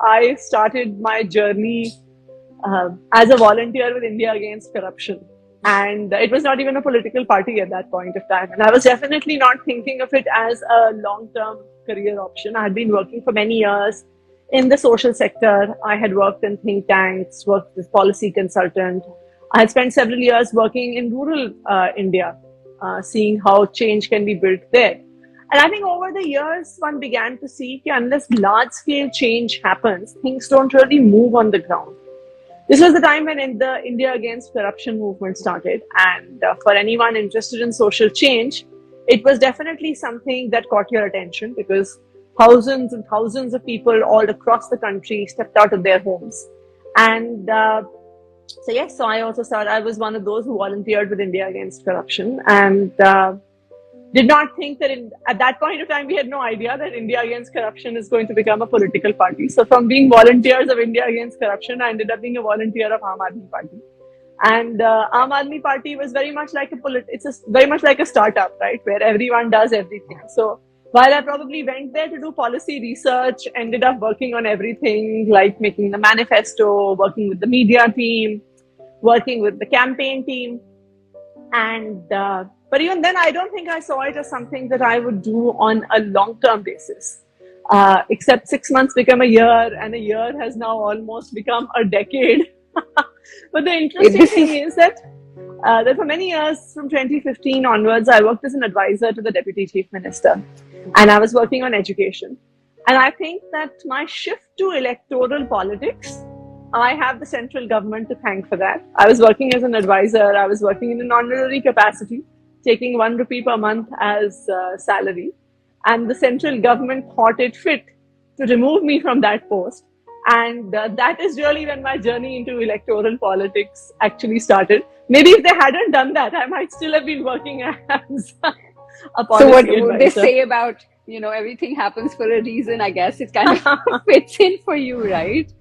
I started my journey as a volunteer with India Against Corruption. And it was not even a political party at that point of time. And I was definitely not thinking of it as a long-term career option. I had been working for many years in the social sector. I had worked in think tanks, worked as policy consultant. I had spent several years working in rural India, seeing how change can be built there. And I think over the years, one began to see that unless large-scale change happens, things don't really move on the ground. This was the time when the India Against Corruption movement started. And for anyone interested in social change, it was definitely something that caught your attention because thousands and thousands of people all across the country stepped out of their homes. And so I also started, I was one of those who volunteered with India Against Corruption and did not think that at that point of time, we had no idea that India Against Corruption is going to become a political party. So from being volunteers of India Against Corruption, I ended up being a volunteer of Aam Aadmi Party. And Aam Aadmi Party was very much like very much like a startup, right? Where everyone does everything. So while I probably went there to do policy research, ended up working on everything like making the manifesto, working with the media team, working with the campaign team. And but even then, I don't think I saw it as something that I would do on a long-term basis. Except 6 months become a year, and a year has now almost become a decade. But the interesting thing is that for many years, from 2015 onwards, I worked as an advisor to the Deputy Chief Minister. And I was working on education. And I think that my shift to electoral politics, I have the central government to thank for that. I was working as an advisor. I was working in an honorary capacity, taking 1 rupee per month as salary. And the central government thought it fit to remove me from that post. And that is really when my journey into electoral politics actually started. Maybe if they hadn't done that, I might still have been working as a policy So what advisor. would they say about, everything happens for a reason, I guess it kind of fits in for you, right?